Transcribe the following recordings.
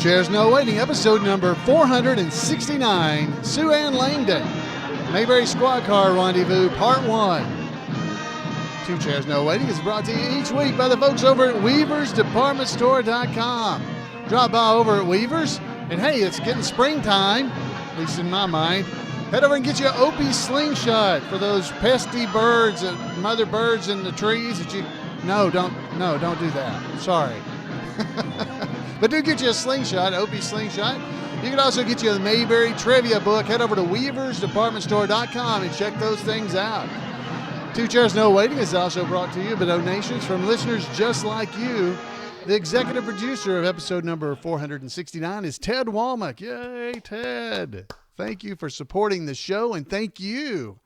Chairs No Waiting, episode number 469, Sue Ane Langdon, Mayberry Squad Car Rendezvous, Part 1. Two Chairs No Waiting is brought to you each week by the folks over at WeaversDepartmentStore.com. Drop by over at Weavers, and hey, it's getting springtime, at least in my mind. Head over and get you an Opie slingshot for those pesky birds, mother birds in the trees that you... No, don't do that. Sorry. But do get you a slingshot, Opie slingshot. You can also get you the Mayberry trivia book. Head over to WeaversDepartmentStore.com and check those things out. Two Chairs No Waiting is also brought to you by donations from listeners just like you. The executive producer of episode number 469 is Ted Womack. Yay, Ted. Thank you for supporting the show, and thank you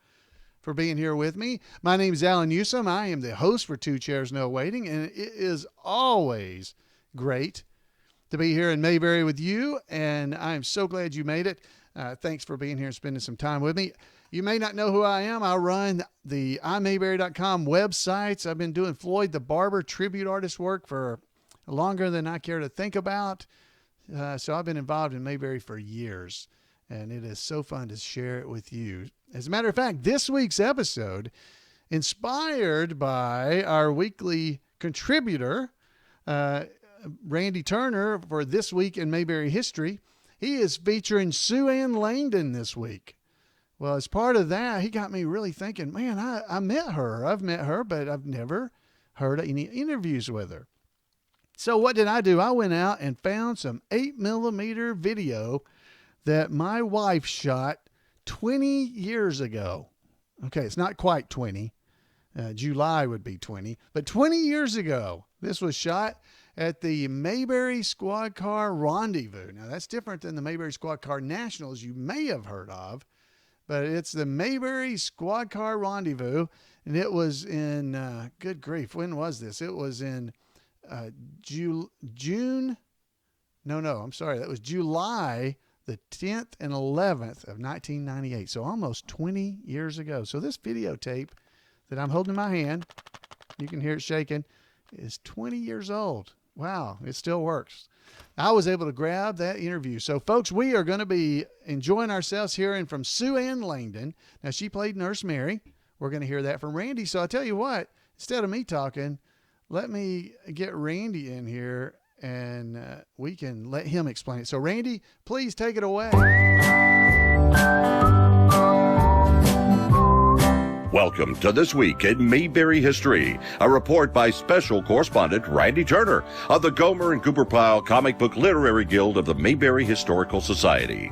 for being here with me. My name is Alan Newsom. I am the host for Two Chairs No Waiting, and it is always great to be here in Mayberry with you, and I'm so glad you made it. Thanks for being here and spending some time with me. You may not know who I am. I run the iMayberry.com websites. I've been doing Floyd the Barber tribute artist work for longer than I care to think about. So I've been involved in Mayberry for years, and it is so fun to share it with you. As a matter of fact, this week's episode, inspired by our weekly contributor, Randy Turner, for This Week in Mayberry History, he is featuring Sue Ane Langdon this week. Well, as part of that, he got me really thinking, man, I met her. I've met her, but I've never heard any interviews with her. So what did I do? I went out and found some 8mm video that my wife shot 20 years ago. Okay, it's not quite 20. July would be 20. But 20 years ago, this was shot at the Mayberry Squad Car Rendezvous. Now, that's different than the Mayberry Squad Car Nationals you may have heard of, but it's the Mayberry Squad Car Rendezvous, and it was in, good grief, when was this? It was in June. I'm sorry. That was July the 10th and 11th of 1998. So almost 20 years ago. So this videotape that I'm holding in my hand, you can hear it shaking, is 20 years old. Wow, it still works. I was able to grab that interview. So, folks, we are going to be enjoying ourselves hearing from Sue Ane Langdon. Now, she played Nurse Mary. We're going to hear that from Randy. So, I'll tell you what, instead of me talking, let me get Randy in here, and we can let him explain it. So, Randy, please take it away. Welcome to This Week in Mayberry History, a report by special correspondent Randy Turner of the Gomer and Cooper Pyle Comic Book Literary Guild of the Mayberry Historical Society.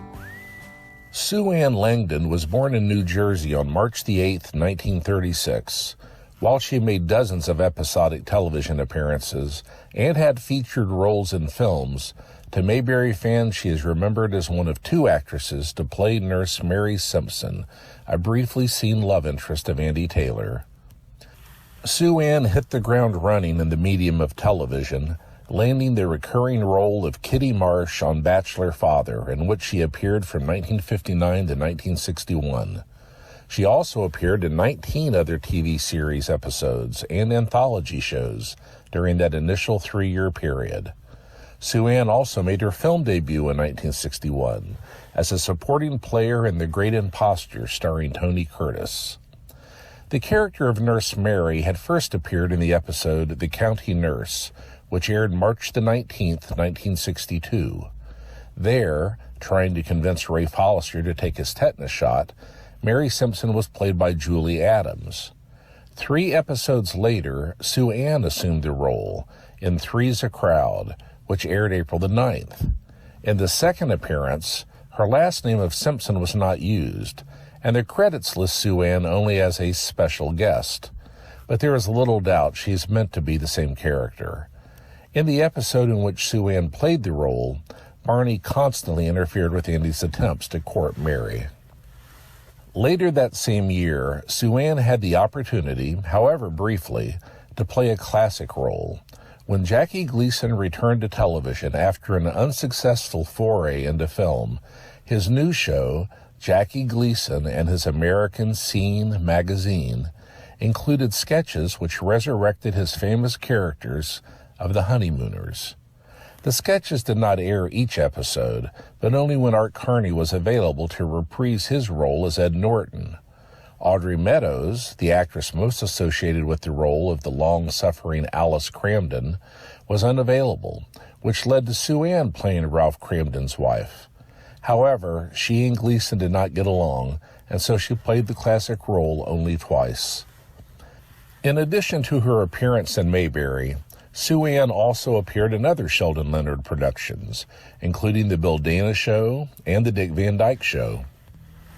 Sue Ane Langdon was born in New Jersey on March the 8th, 1936. While she made dozens of episodic television appearances and had featured roles in films, to Mayberry fans she is remembered as one of two actresses to play Nurse Mary Simpson, a briefly seen love interest of Andy Taylor. Sue Ane hit the ground running in the medium of television, landing the recurring role of Kitty Marsh on Bachelor Father, in which she appeared from 1959 to 1961. She also appeared in 19 other TV series episodes and anthology shows during that initial 3-year period. Sue Ane also made her film debut in 1961 as a supporting player in The Great Impostor starring Tony Curtis. The character of Nurse Mary had first appeared in the episode The County Nurse, which aired March the 19th, 1962. There, trying to convince Rafe Hollister to take his tetanus shot, Mary Simpson was played by Julie Adams. 3 episodes later, Sue Ane assumed the role in Three's a Crowd, which aired April the 9th. In the second appearance, her last name of Simpson was not used, and the credits list Sue Ane only as a special guest. But there is little doubt she is meant to be the same character. In the episode in which Sue Ane played the role, Barney constantly interfered with Andy's attempts to court Mary. Later that same year, Sue Ane had the opportunity, however briefly, to play a classic role. When Jackie Gleason returned to television after an unsuccessful foray into film, his new show, Jackie Gleason and His American Scene magazine, included sketches which resurrected his famous characters of the Honeymooners. The sketches did not air each episode, but only when Art Carney was available to reprise his role as Ed Norton. Audrey Meadows, the actress most associated with the role of the long-suffering Alice Cramden, was unavailable, which led to Sue Ane playing Ralph Cramden's wife. However, she and Gleason did not get along, and so she played the classic role only twice. In addition to her appearance in Mayberry, Sue Ane also appeared in other Sheldon Leonard productions, including The Bill Dana Show and The Dick Van Dyke Show.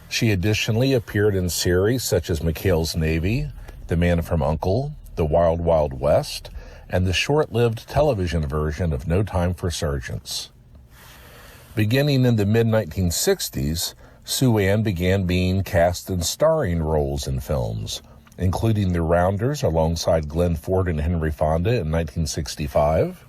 She additionally appeared in series such as McHale's Navy, The Man from U.N.C.L.E., The Wild Wild West, and the short-lived television version of No Time for Sergeants. Beginning in the mid-1960s, Sue Ane began being cast in starring roles in films, including The Rounders alongside Glenn Ford and Henry Fonda in 1965,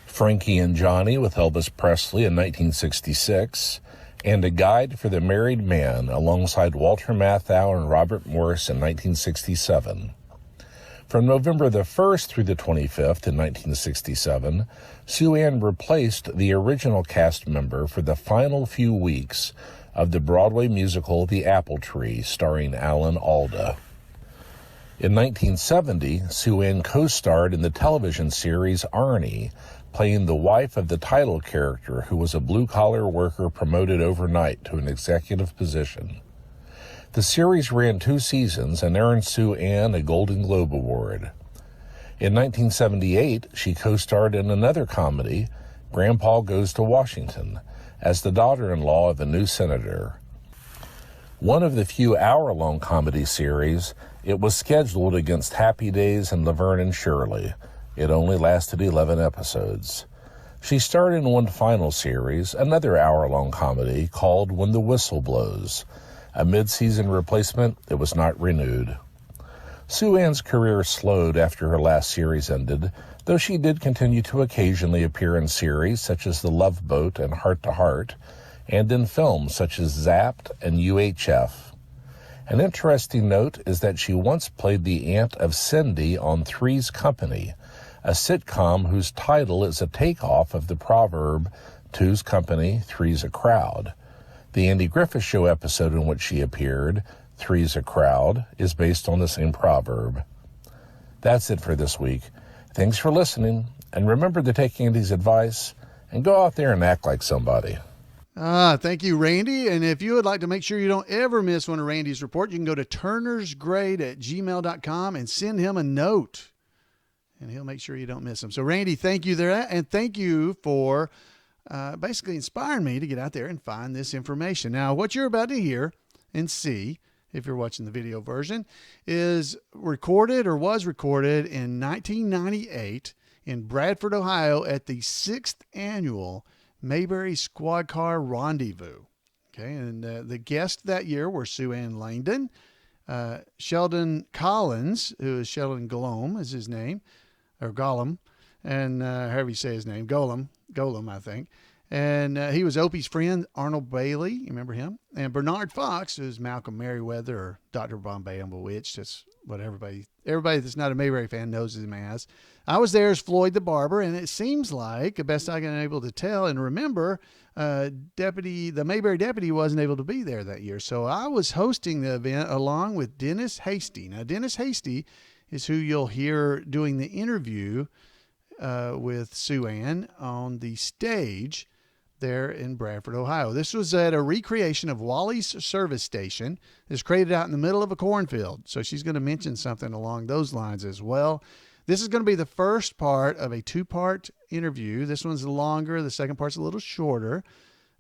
Frankie and Johnny with Elvis Presley in 1966, and A Guide for the Married Man alongside Walter Matthau and Robert Morris in 1967. From November the 1st through the 25th in 1967, Sue Ane replaced the original cast member for the final few weeks of the Broadway musical The Apple Tree, starring Alan Alda. In 1970, Sue Ane co-starred in the television series Arnie, playing the wife of the title character who was a blue-collar worker promoted overnight to an executive position. The series ran 2 seasons and earned Sue Ane a Golden Globe Award. In 1978, she co-starred in another comedy, Grandpa Goes to Washington, as the daughter-in-law of a new senator. One of the few hour-long comedy series, it was scheduled against Happy Days and Laverne and Shirley. It only lasted 11 episodes. She starred in one final series, another hour-long comedy called When the Whistle Blows. A mid-season replacement, it was not renewed. Sue Ane's career slowed after her last series ended, though she did continue to occasionally appear in series such as The Love Boat and Heart to Heart, and in films such as Zapped and UHF. An interesting note is that she once played the aunt of Cindy on Three's Company, a sitcom whose title is a takeoff of the proverb, Two's company, three's a crowd. The Andy Griffith Show episode in which she appeared, Three's a Crowd, is based on the same proverb. That's it for this week. Thanks for listening, and remember to take Andy's advice and go out there and act like somebody. Thank you, Randy. And if you would like to make sure you don't ever miss one of Randy's reports, you can go to turnersgrade@gmail.com and send him a note, and he'll make sure you don't miss them. So, Randy, thank you there, and thank you for basically inspiring me to get out there and find this information. Now, what you're about to hear and see, if you're watching the video version, is recorded or was recorded in 1998 in Bradford, Ohio at the 6th annual Mayberry Squad Car Rendezvous. Okay, and the guests that year were Sue Ane Langdon, Sheldon Collins, who is Sheldon Golomb is his name, or Golomb, and however you say his name, Golomb, I think. And he was Opie's friend, Arnold Bailey. You remember him? And Bernard Fox, who's Malcolm Merriweather or Dr. Bombay on Bewitched. That's what everybody that's not a Mayberry fan knows him as. I was there as Floyd the barber, and it seems like, the best I can able to tell and remember, the Mayberry deputy wasn't able to be there that year. So I was hosting the event along with Dennis Hasty. Now, Dennis Hasty is who you'll hear doing the interview with Sue Ane on the stage there in Bradford, Ohio. This was at a recreation of Wally's service station. It's created out in the middle of a cornfield. So she's going to mention something along those lines as well. This is going to be the first part of a 2-part interview. This one's longer. The second part's a little shorter.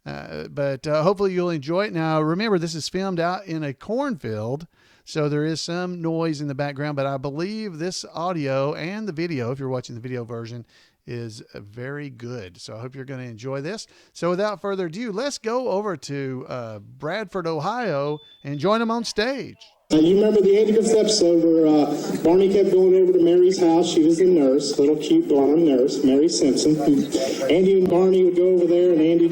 But hopefully you'll enjoy it. Now, remember, this is filmed out in a cornfield, so there is some noise in the background, but I believe this audio and the video, if you're watching the video version, is very good. So I hope you're going to enjoy this. So without further ado, let's go over to Bradford, Ohio, and join them on stage. You remember the Andy Griffith episode where Barney kept going over to Mary's house. She was the nurse, little cute blonde nurse, Mary Simpson. Andy and Barney would go over there, and Andy,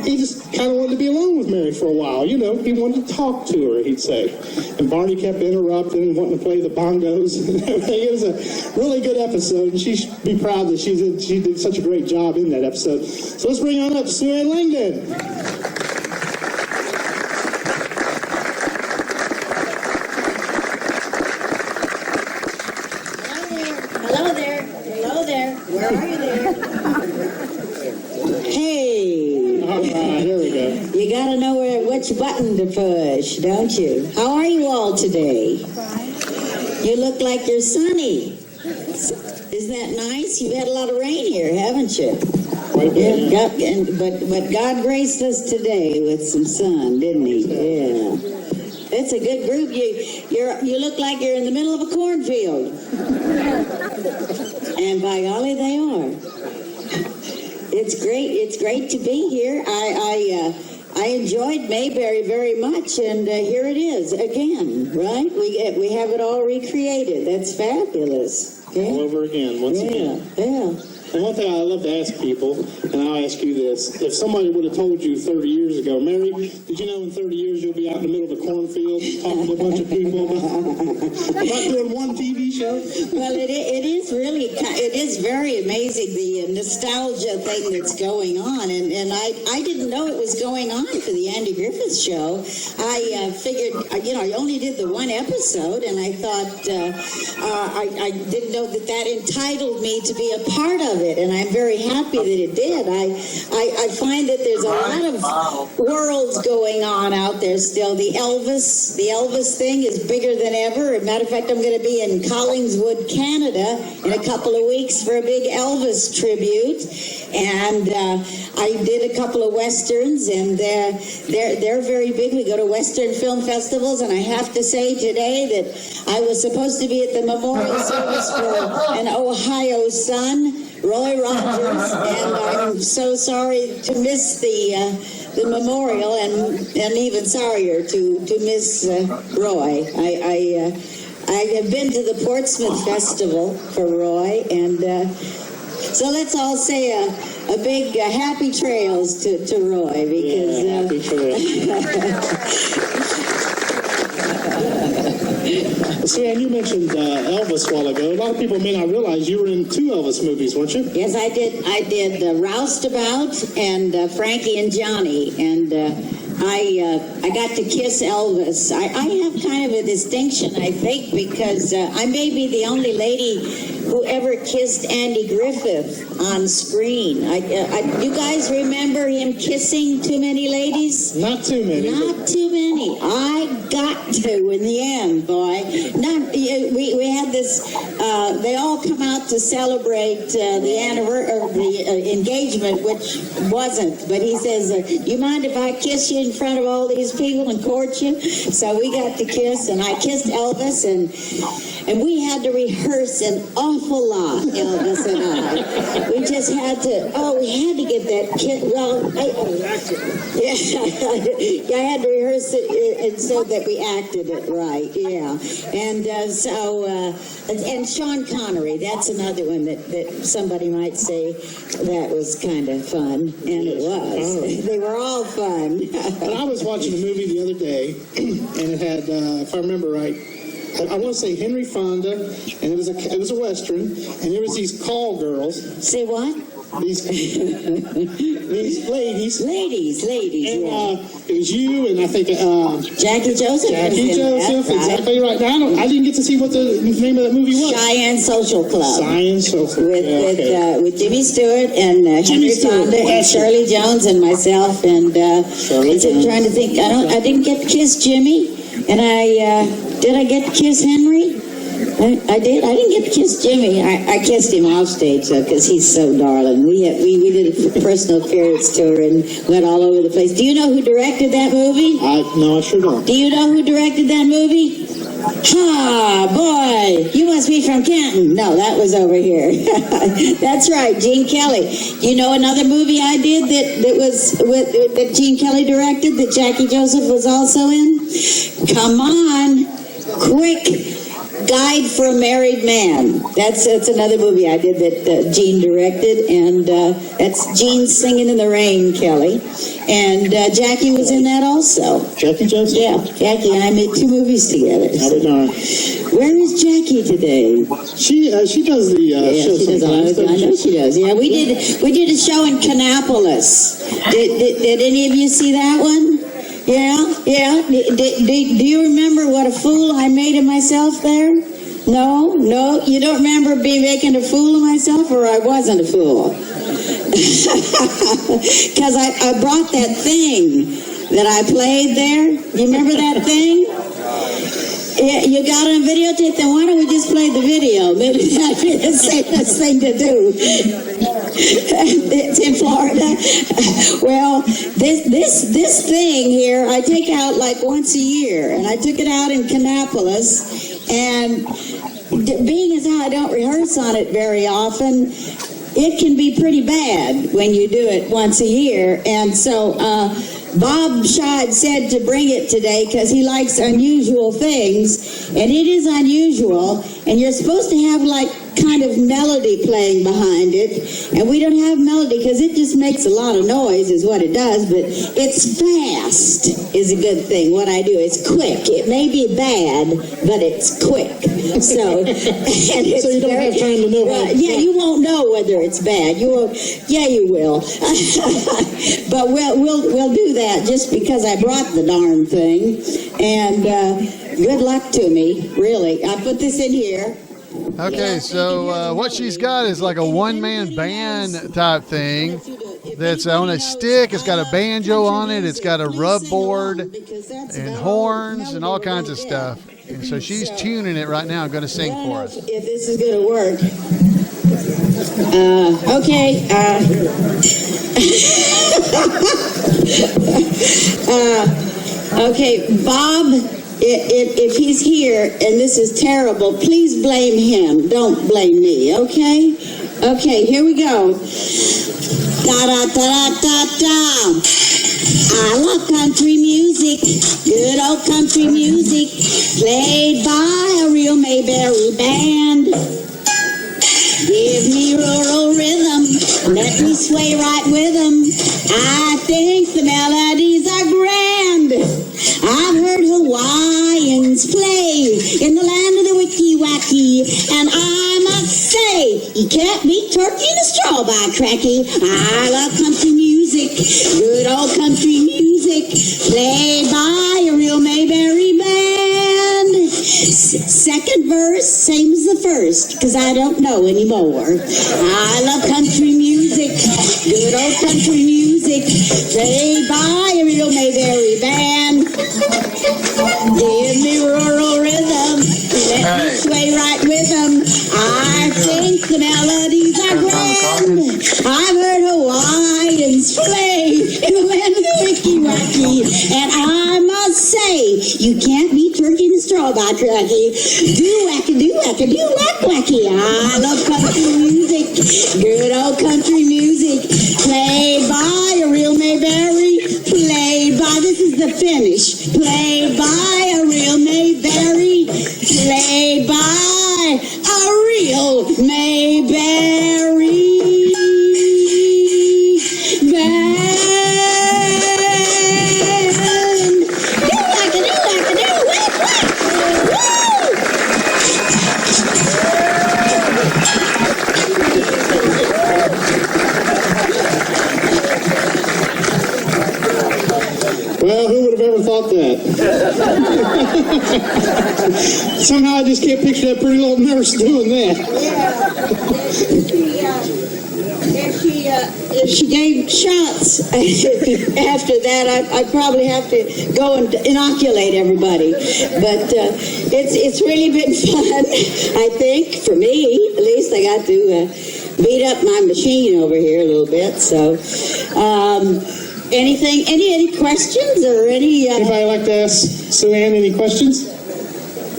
he just kind of wanted to be alone with Mary for a while. You know, he wanted to talk to her, he'd say. And Barney kept interrupting and wanting to play the bongos. It was a really good episode, and she should be proud that she did such a great job in that episode. So let's bring on up Sue Ane Langdon. Where are you there? Hey. All right, here we go. You gotta know which button to push, don't you? How are you all today? You look like you're sunny. Isn't that nice? You've had a lot of rain here, haven't you? But God graced us today with some sun, didn't He? Yeah. It's a good group. You look like you're in the middle of a cornfield. And by golly, they are. It's great to be here. I enjoyed Mayberry very much, and here it is again, right? We have it all recreated. That's fabulous. Yeah. All over again, once again. Yeah. And one thing I love to ask people, and I'll ask you this, if somebody would have told you 30 years ago, Mary, did you know in 30 years you'll be out in the middle of a cornfield talking to a bunch of people about doing one TV show? Well, it is very amazing, the nostalgia thing that's going on, and I didn't know it was going on for the Andy Griffith Show. I figured, I only did the one episode, and I thought, I didn't know that entitled me to be a part of it, and I'm very happy that it did. I find that there's a lot of worlds going on out there still. The Elvis thing is bigger than ever. As a matter of fact, I'm going to be in Collingswood, Canada in a couple of weeks for a big Elvis tribute, and I did a couple of westerns, and they're very big. We go to Western film festivals, and I have to say today that I was supposed to be at the memorial service for an Ohio son, Roy Rogers, and I'm so sorry to miss the memorial, and even sorrier to miss Roy. I have been to the Portsmouth Festival for Roy, and so let's all say a big happy trails to Roy, because happy trails. See, and you mentioned Elvis a while ago. A lot of people may not realize you were in 2 Elvis movies, weren't you? Yes, I did. I did Roustabout and Frankie and Johnny, and I got to kiss Elvis. I have kind of a distinction, I think, because I may be the only lady who ever kissed Andy Griffith on screen. You guys remember him kissing too many ladies? Not too many. Not too many. I got to in the end, boy. We had this. They all come out to celebrate the engagement, which wasn't. But he says, "You mind if I kiss you in front of all these people and court you?" So we got to kiss, and I kissed Elvis, and we had to rehearse an awful lot, Elvis and I. We just had to. We had to get that kiss. Well, I had to rehearse it, and so that we acted it right. Yeah, and and Sean Connery. That's another one that somebody might say that was kind of fun, and it was. They were all fun. And I was watching a movie the other day, and it had, if I remember right, I want to say Henry Fonda, and it was a Western, and there was these call girls. Say what? These ladies. Ladies, And yeah. it was you, and I think Jackie Joseph. Exactly right. Now I didn't get to see what the name of that movie was. Cheyenne Social Club. Cheyenne Social Club. With Jimmy Stewart and Henry Fonda and Shirley Jones and myself, and I'm trying to think. I didn't get to kiss Jimmy, and did I get to kiss Henry? I did. I didn't get to kiss Jimmy. I kissed him off stage though, because he's so darling. We did a personal appearance tour and went all over the place. Do you know who directed that movie? No, I sure don't. Do you know who directed that movie? Ha, boy, you must be from Canton. No, that was over here. That's right, Gene Kelly. You know another movie I did that Gene Kelly directed that Jackie Joseph was also in? Come on. quick Guide for a Married Man. That's another movie I did that Gene directed, and that's Gene Singing in the Rain, Kelly. And Jackie was in that also. Jackie Johnson? Yeah, Jackie and I made 2 movies together. How we doing? Where is Jackie today? She does the show she does sometimes. I know she does. Yeah, we did a show in Kannapolis. Did any of you see that one? Yeah. Do you remember what a fool I made of myself there? No, you don't remember me making a fool of myself, or I wasn't a fool? Because I brought that thing that I played there. You remember that thing? Yeah, you got it on videotape, then why don't we just play the video? Maybe that'd be the safest thing to do. It's in Florida. Well, this thing here, I take out like once a year, and I took it out in Kannapolis, and being as how I don't rehearse on it very often, it can be pretty bad when you do it once a year, and so Bob Scheid said to bring it today because he likes unusual things, and it is unusual, and you're supposed to have like kind of melody playing behind it, and we don't have melody because it just makes a lot of noise is what it does, but it's fast is a good thing. What I do is quick. It may be bad, but it's quick. So, and it's so you don't have time to know. Yeah, you won't know whether it's bad. You will. Yeah, you will. But we'll do that just because I brought the darn thing, and good luck to me. Really, I put this in here. Okay, so what she's got is like a one-man band type thing that's on a stick. It's got a banjo on it. It's got a rub board and horns and all kinds of stuff. And so she's tuning it right now and going to sing for us. If this is going to work. Okay. Okay, Bob. If he's here and this is terrible, please blame him. Don't blame me, okay? Okay, here we go. Da-da-da-da-da-da. I love country music, good old country music, played by a real Mayberry band. Give me rural rhythm, let me sway right with them. I think the melodies are grand. I've heard Hawaiians play in the land of the wicky-wacky, and I must say, you can't beat turkey in a straw by cracky. I love country music, good old country music, played by a real Mayberry band. Second verse, same as the first, because I don't know anymore. I love country music, good old country music, played by a real Mayberry band. Give me rural rhythm, let me sway right with them. I think the melodies are grand. I've heard Hawaiians play in the land of the wicky-wacky, and I must say, you can't beat turkey in a straw by cracky. Do-wacky, I love country music, good old country music, played by a real Mayberry, played by, this is the finish, played by a real Mayberry, played by a real Mayberry band. Well, who would have ever thought that? Somehow I just can't picture that pretty little nurse doing that. If she gave shots after that, I'd probably have to go and inoculate everybody. But it's really been fun, I think, for me. At least I got to beat up my machine over here a little bit. So, any questions or any... Anybody like to ask Sue Ane any questions?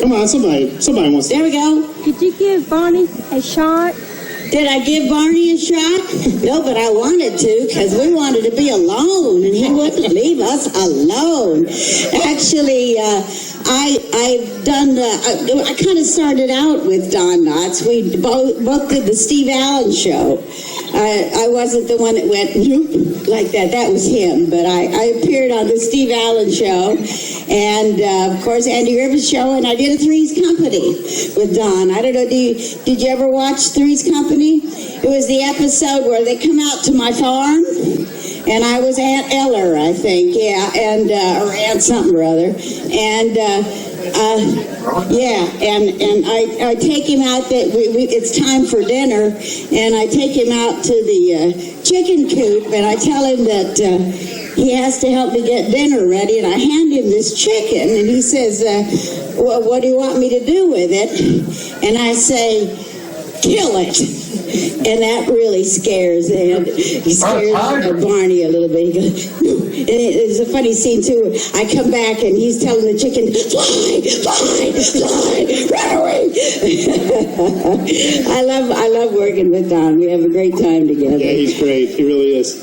Come on, somebody wants to. There we go. Could you give Barney a shot? Did I give Barney a shot? No, but I wanted to because we wanted to be alone, and he wouldn't leave us alone. Actually, I've done. I kind of started out with Don Knotts. We both did the Steve Allen show. I wasn't the one that went like that. That was him. But I appeared on the Steve Allen show, and of course Andy Griffith's show, and I did a Three's Company with Don. I don't know. Did you ever watch Three's Company? It was the episode where they come out to my farm, and I was Aunt Eller, I think, yeah, and or Aunt something or other, and I take him out that it's time for dinner, and I take him out to the chicken coop, and I tell him that he has to help me get dinner ready, and I hand him this chicken, and he says, well, what do you want me to do with it? And I say, kill it. And that really scares Barney a little bit. He goes, and it's a funny scene too. I come back and he's telling the chicken, fly, run away. I love working with Don. We have a great time together. Yeah, he's great. He really is.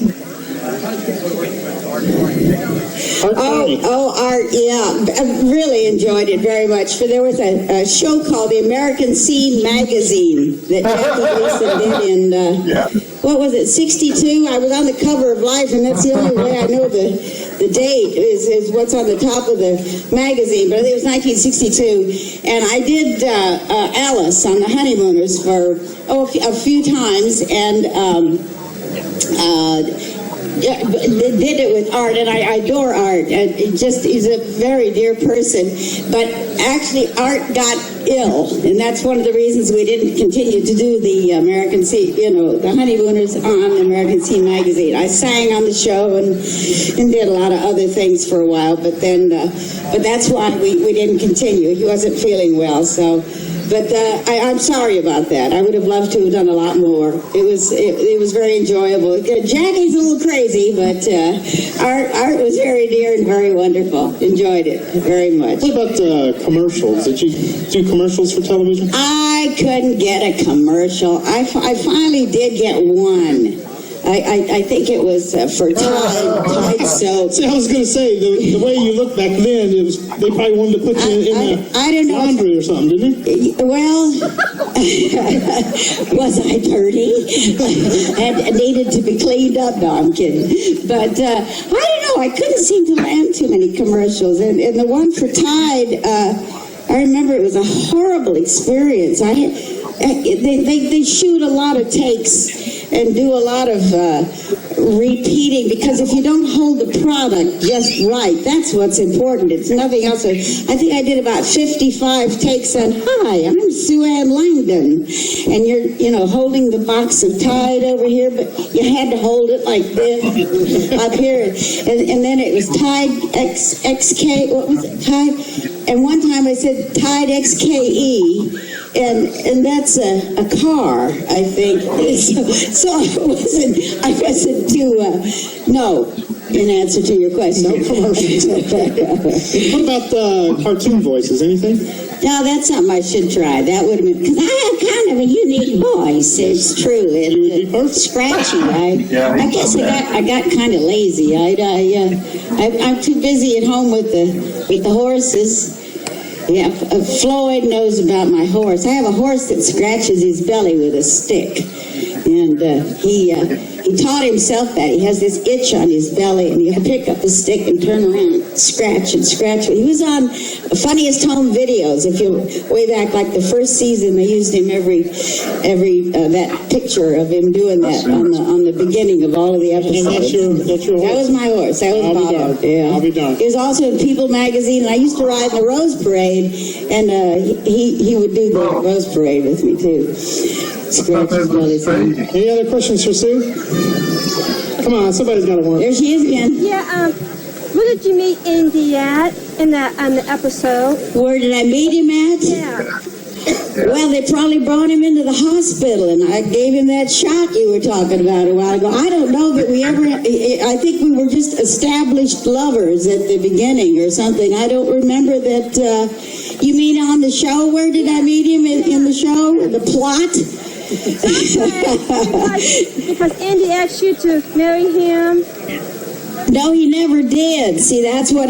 Art, yeah. I really enjoyed it very much. For there was a show called the American Scene Magazine that Jackie Gleason did in, what was it, 62? I was on the cover of Life, and that's the only way I know the date is what's on the top of the magazine. But I think it was 1962. And I did Alice on the Honeymooners for a few times, and did it with Art, and I adore Art. He's a very dear person. But actually, Art got ill, and that's one of the reasons we didn't continue to do the American Scene, the Honeymooners on the American Scene magazine. I sang on the show and did a lot of other things for a while, but that's why we didn't continue. He wasn't feeling well, so. But I'm sorry about that. I would have loved to have done a lot more. It was very enjoyable. Jackie's a little crazy, but Art was very dear and very wonderful. Enjoyed it very much. What about commercials? Did you do commercials for television? I couldn't get a commercial. I finally did get one. I think it was for Tide soap. See, I was going to say, the way you looked back then, they probably wanted to put you in the laundry or something, didn't they? Well, was I dirty? And needed to be cleaned up? No, I'm kidding. But I don't know. I couldn't seem to land too many commercials. And the one for Tide, I remember it was a horrible experience. They shoot a lot of takes and do a lot of repeating, because if you don't hold the product just right, that's what's important. It's nothing else. I think I did about 55 takes on, hi, I'm Sue Ane Langdon, and you're holding the box of Tide over here, but you had to hold it like this up here, and then it was Tide XK, what was it, Tide? And one time I said Tide XKE, and that's a car, I think. So I wasn't too, no, in answer to your question. No commercials. What about cartoon voices, anything? No, that's something I should try. That would have been, because I have kind of a unique voice, it's true. It's scratchy. I guess I got kind of lazy. I'm too busy at home with the horses. Yeah, Floyd knows about my horse. I have a horse that scratches his belly with a stick, and he taught himself that. He has this itch on his belly, and he'll pick up the stick and turn around, scratch and scratch. He was on Funniest Home Videos. If you way back, like the first season, they used him every that picture of him doing that on the beginning of all of the episodes. And that's your horse? That was my horse. That was Bob. Yeah. I'll be done. He was also in People magazine, and I used to ride in the Rose Parade, and he would do the Rose Parade with me too. Any other questions for Sue? Come on, somebody's got one. There she is again. Yeah, where did you meet Andy at on the episode? Where did I meet him at? Yeah. Well, they probably brought him into the hospital, and I gave him that shot you were talking about a while ago. I don't know that we ever, I think we were just established lovers at the beginning or something. I don't remember that. You mean on the show? Where did I meet him in the show? The plot? Because Andy asked you to marry him. No, he never did. See, that's what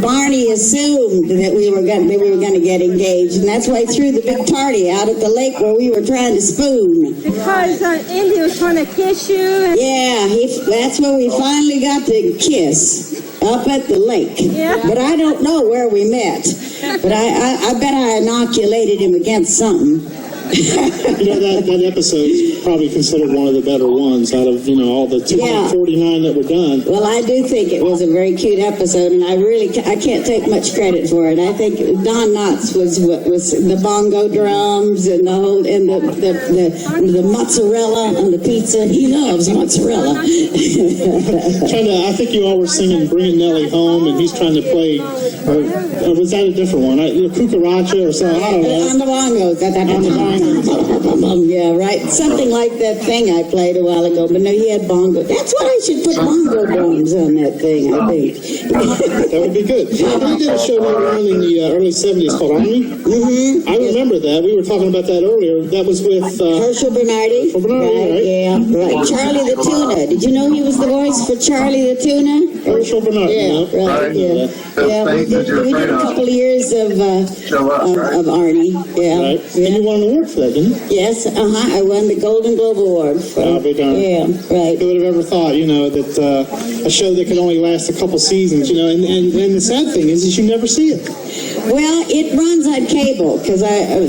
Barney assumed, that we were going to get engaged, and that's why he threw the big party out at the lake where we were trying to spoon. Because Andy was trying to kiss you. Yeah, that's where we finally got to kiss, up at the lake. Yeah. But I don't know where we met. But I bet I inoculated him against something. That episode is probably considered one of the better ones out of all the 249 that were done. Well, I do think it was a very cute episode, and I can't take much credit for it. I think Don Knotts was the bongo drums and the whole the mozzarella on the pizza. He loves mozzarella. I think you all were singing "Bringing Nellie Home," and he's trying to play. Or was that a different one? Cucaracha or something? I don't know. On the bongos. Yeah, right. Something like that thing I played a while ago, but no, he had bongo. That's what I should put bongo drums on that thing, I think. That would be good. We did a show later on in the early 70s called Army. Mm-hmm. I remember that. We were talking about that earlier. That was with Herschel Bernardi. Right? Yeah, right. Charlie the Tuna. Did you know he was the voice for Charlie the Tuna? Herschel Bernardi. Yeah, right. Yeah. We did a couple of years of Arnie. Yeah. Right. And you won an award for that, didn't you? Yes, I won the Golden Globe Award. I'll be darned. Yeah, right. Who would have ever thought, that a show that could only last a couple seasons, and the sad thing is you never see it. Well, it runs on cable, because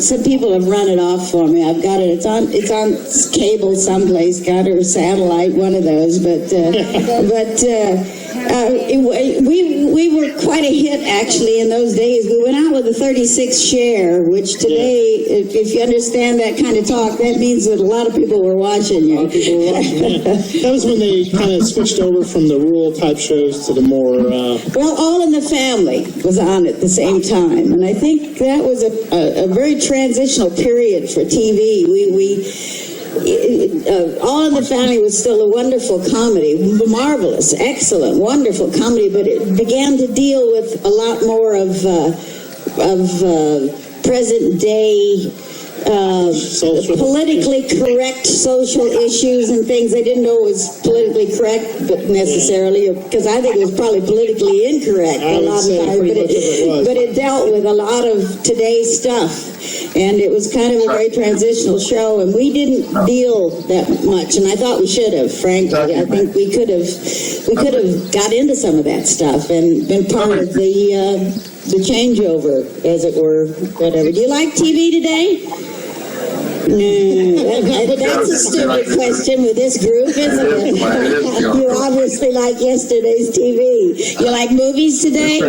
some people have run it off for me. I've got it. It's on cable someplace, got it, or satellite, one of those. We were quite a hit, actually, in those days. We went out with a 36 share, which today, if you understand that kind of talk, that means that a lot of people were watching you. That was when they kind of switched over from the rural type shows to the more... Well, All in the Family was on at the same time, and I think that was a very transitional period for TV. All in the Family was still a wonderful comedy, marvelous, excellent, wonderful comedy, but it began to deal with a lot more of present day politically correct social issues and things. I didn't know it was politically correct, but necessarily, because I think it was probably politically incorrect a lot of times. But it dealt with a lot of today's stuff, and it was kind of a very transitional show. And we didn't deal that much, and I thought we should have. Frankly, I think we could have got into some of that stuff and been part of the changeover, as it were. Whatever. Do you like TV today? No, that's a stupid question with this group, isn't it? You obviously like yesterday's TV. You like movies today?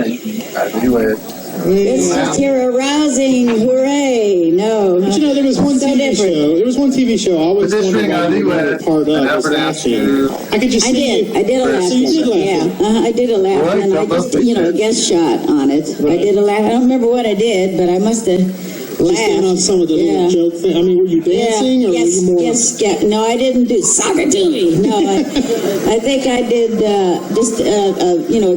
Let's just hear a rousing hooray. No. But there was one TV show. There was one TV show I always wondered why you were part of. Was laughing. I could just see I did a laugh. So you did laugh. Yeah, I did a laugh, and I just, a guest shot on it. Right. I did a laugh. I don't remember what I did, but I must have laughed. On some of the little joke thing. I mean, were you dancing or were you more? Yes. No, I didn't do soccer to me. No, I think I did just a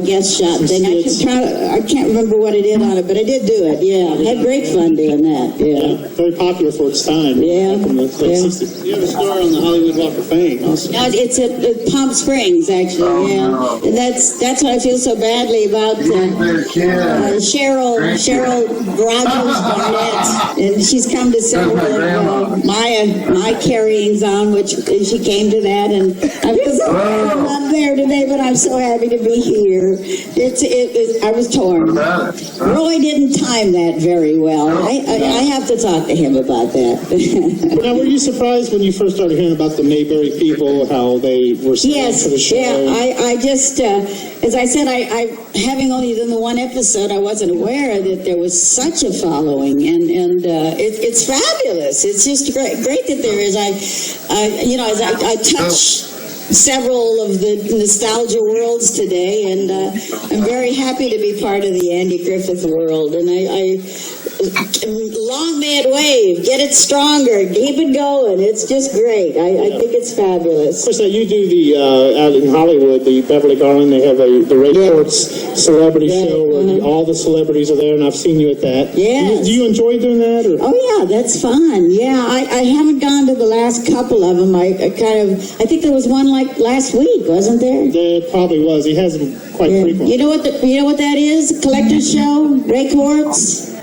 guest shot thing. I can't remember what I did on it, but I did do it. Yeah, I had great fun doing that. Yeah, very popular for its time. Yeah, from the 60s. You have a star on the Hollywood Walk of Fame. Also. No, it's at Palm Springs, actually. Yeah, and that's what I feel so badly about Cheryl Rogers Barnett. And she's come to several of my carryings on, which she came to that, and I feel so bad I'm not there today, but I'm so happy to be here. I was torn. Roy didn't time that very well. I have to talk to him about that. Now, were you surprised when you first started hearing about the Mayberry people, how they were set for the show? Yeah, I just, as I said, I having only done the one episode, I wasn't aware that there was such a following, and it's fabulous. It's just great that there is. I touch several of the nostalgia worlds today, and I'm very happy to be part of the Andy Griffith world. And I long may it wave, get it stronger, keep it going. It's just great. I think it's fabulous. Of course, now you do the out in Hollywood, the Beverly Garland. They have the Ray Courts celebrity show where all the celebrities are there, and I've seen you at that. Yes. Do you enjoy doing that? Or? Oh yeah, that's fun. Yeah, I haven't gone to the last couple of them. I think there was one like last week, wasn't there? There probably was. He has them quite frequently. You know what that is? Collector's show, Ray Courts.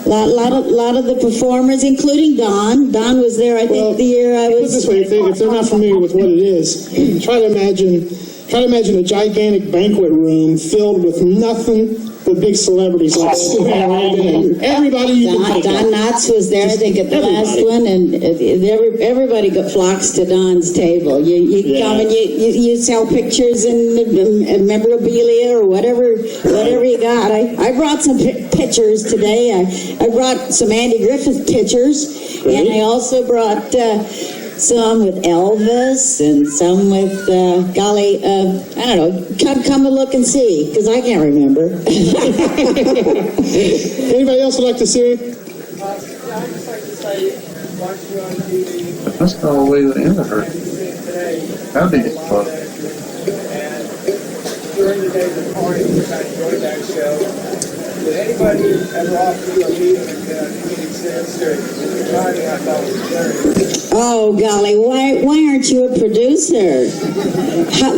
A lot of the performers, including Don. Don was there, I think, the year I was. Put it this way, if they're not familiar with what it is, try to imagine a gigantic banquet room filled with nothing but big celebrities like Sue Ane Langdon. Everybody you can think Don of. Knotts was there, I think, at the last one, and everybody flocks to Don's table. You come and you sell pictures and memorabilia or whatever you got. I brought some pictures today. I brought some Andy Griffith pictures, and I also brought some with Elvis and some with I don't know. Come and look and see, because I can't remember. Anybody else would like to see it? I'd just like to say, watching you on TV. That's the whole way to end her. I think it's fun. And during the days of party, I enjoyed that show. Did anybody ever offer you a meeting that made sense or timing? I thought was very. Oh golly, why aren't you a producer?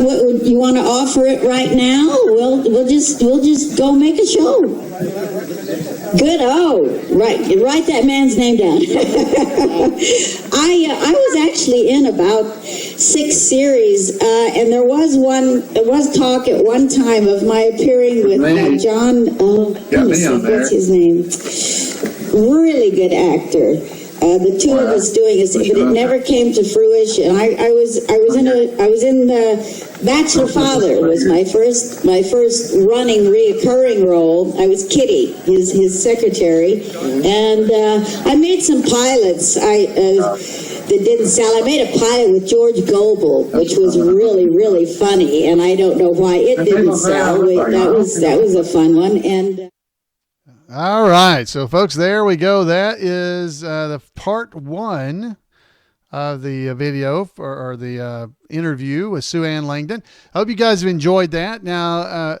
What you want to offer it right now? We'll just go make a show. Good. Oh, right. Write that man's name down. I was actually in about 6 series, and there was talk at one time of my appearing with John. What's his name? Really good actor. The two of us doing it, but it never came to fruition. I was in the Bachelor Father was my first running reoccurring role. I was Kitty, his secretary, and I made some pilots. That didn't sell. I made a pilot with George Golomb, which was really, really funny, and I don't know why it didn't sell. That was a fun one. And all right, so folks, there we go. That is the part 1 of the video or the interview with Sue Ane Langdon. I hope you guys have enjoyed that. Now,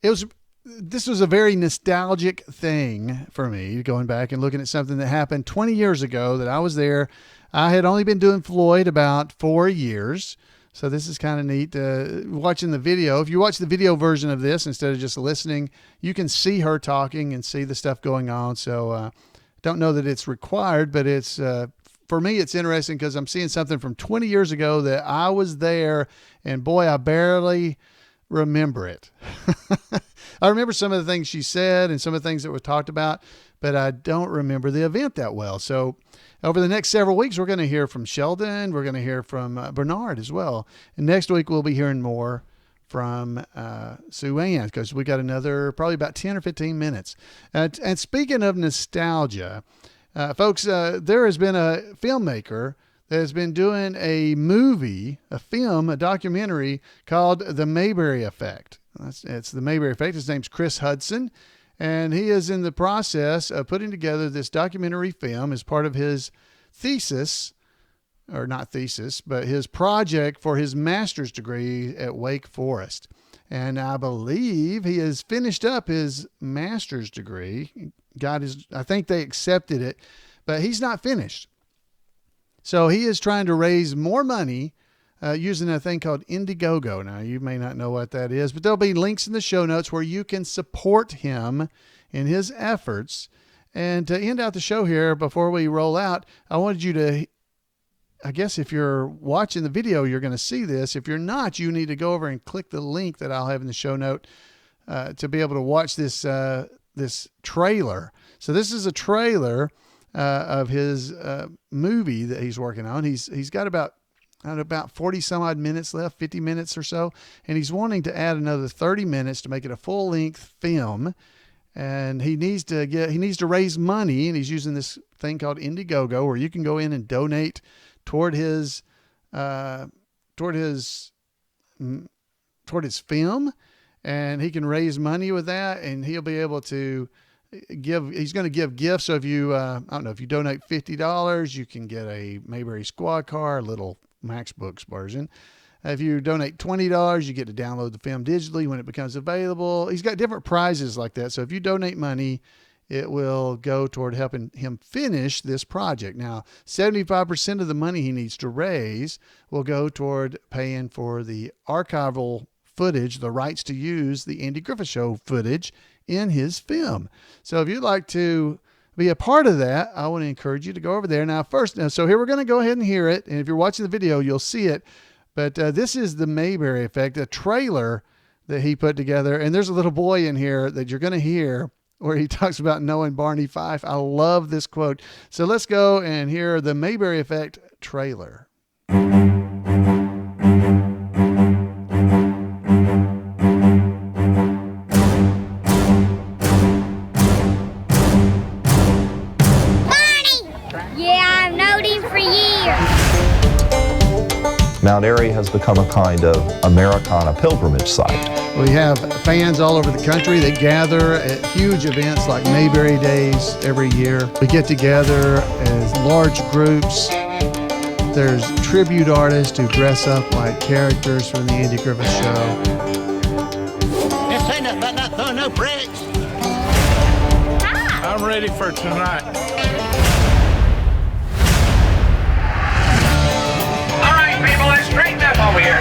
this was a very nostalgic thing for me, going back and looking at something that happened 20 years ago that I was there. I had only been doing Floyd about 4 years. So this is kind of neat. Watching the video, if you watch the video version of this instead of just listening, you can see her talking and see the stuff going on. So don't know that it's required, but it's for me, it's interesting because I'm seeing something from 20 years ago that I was there, and boy, I barely remember it. I remember some of the things she said and some of the things that were talked about, but I don't remember the event that well. So over the next several weeks, we're going to hear from Sheldon. We're going to hear from Bernard as well. And next week, we'll be hearing more from Sue Ane, because we got another probably about 10 or 15 minutes. And speaking of nostalgia, folks, there has been a filmmaker that has been doing a movie, a documentary called The Mayberry Effect. It's The Mayberry Effect. His name's Chris Hudson. And he is in the process of putting together this documentary film as part of his thesis, or not thesis, but his project for his master's degree at Wake Forest. And I believe he has finished up his master's degree. I think they accepted it, but he's not finished. So he is trying to raise more money using a thing called Indiegogo. Now, you may not know what that is, but there'll be links in the show notes where you can support him in his efforts. And to end out the show here, before we roll out, I wanted you to, I guess if you're watching the video, you're going to see this. If you're not, you need to go over and click the link that I'll have in the show note to be able to watch this trailer. So this is a trailer of his movie that he's working on. He's got about 40 some odd minutes left, 50 minutes or so. And he's wanting to add another 30 minutes to make it a full length film. And he needs to raise money. And he's using this thing called Indiegogo, where you can go in and donate toward his film. And he can raise money with that, and he'll be able to he's going to give gifts. So if you, I don't know, if you donate $50, you can get a Mayberry Squad Car, little Max Books version. If you donate $20, you get to download the film digitally when it becomes available. He's got different prizes like that. So if you donate money, it will go toward helping him finish this project. Now, 75% of the money he needs to raise will go toward paying for the archival footage, the rights to use the Andy Griffith Show footage in his film. So if you'd like to be a part of that, I want to encourage you to go over there. Now, so here we're going to go ahead and hear it. And if you're watching the video, you'll see it. But this is the Mayberry Effect, a trailer that he put together. And there's a little boy in here that you're going to hear where he talks about knowing Barney Fife. I love this quote. So let's go and hear the Mayberry Effect trailer. Mount Airy has become a kind of Americana pilgrimage site. We have fans all over the country that gather at huge events like Mayberry Days every year. We get together as large groups. There's tribute artists who dress up like characters from the Andy Griffith Show. This ain't nothing but no bricks. I'm ready for tonight. People, let's straighten up over here.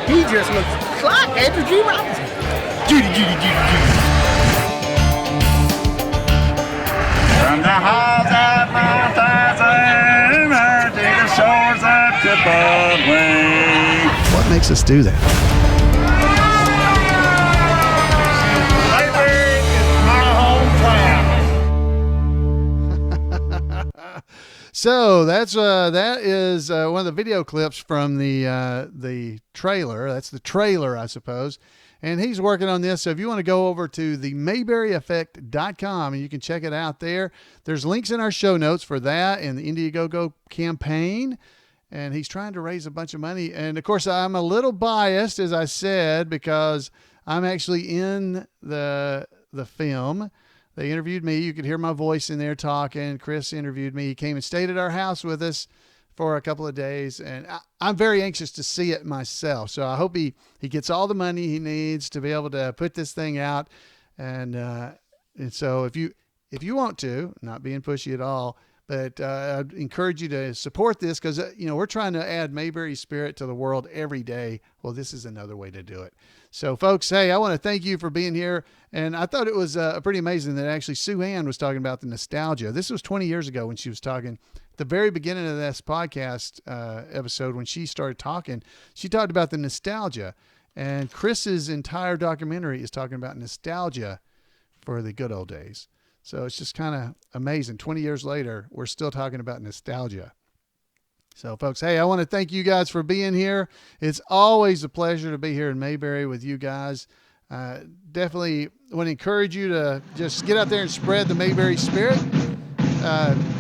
He just looks like Andrew G. Robinson. Judy. From the halls of Mount Tyson to the shores of Chipotle. What makes us do that? Mayberry is my hometown. So that is one of the video clips from the trailer. That's the trailer, I suppose. And he's working on this. So if you want to go over to the MayberryEffect.com and you can check it out there. There's links in our show notes for that and the Indiegogo campaign. And he's trying to raise a bunch of money. And of course, I'm a little biased, as I said, because I'm actually in the film. They interviewed me. You could hear my voice in there talking. Chris interviewed me. He came and stayed at our house with us for a couple of days. And I'm very anxious to see it myself. So I hope he gets all the money he needs to be able to put this thing out. And so if you want to, not being pushy at all, but I'd encourage you to support this because, we're trying to add Mayberry spirit to the world every day. Well, this is another way to do it. So, folks, hey, I want to thank you for being here. And I thought it was pretty amazing that actually Sue Ane was talking about the nostalgia. This was 20 years ago when she was talking. At the very beginning of this podcast episode, when she started talking, she talked about the nostalgia. And Chris's entire documentary is talking about nostalgia for the good old days. So it's just kind of amazing. 20 years later, we're still talking about nostalgia. So, folks, hey, I want to thank you guys for being here. It's always a pleasure to be here in Mayberry with you guys. Definitely want to encourage you to just get out there and spread the Mayberry spirit.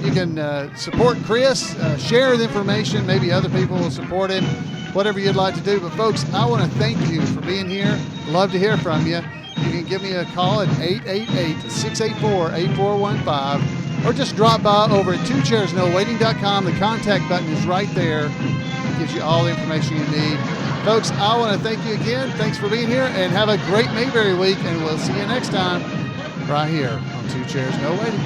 You can support Chris, share the information. Maybe other people will support him, whatever you'd like to do. But, folks, I want to thank you for being here. Love to hear from you. You can give me a call at 888-684-8415 or just drop by over at twocairsnowaiting.com. The contact button is right there. It gives you all the information you need. Folks, I want to thank you again. Thanks for being here and have a great Mayberry week, and we'll see you next time right here on Two Chairs No Waiting.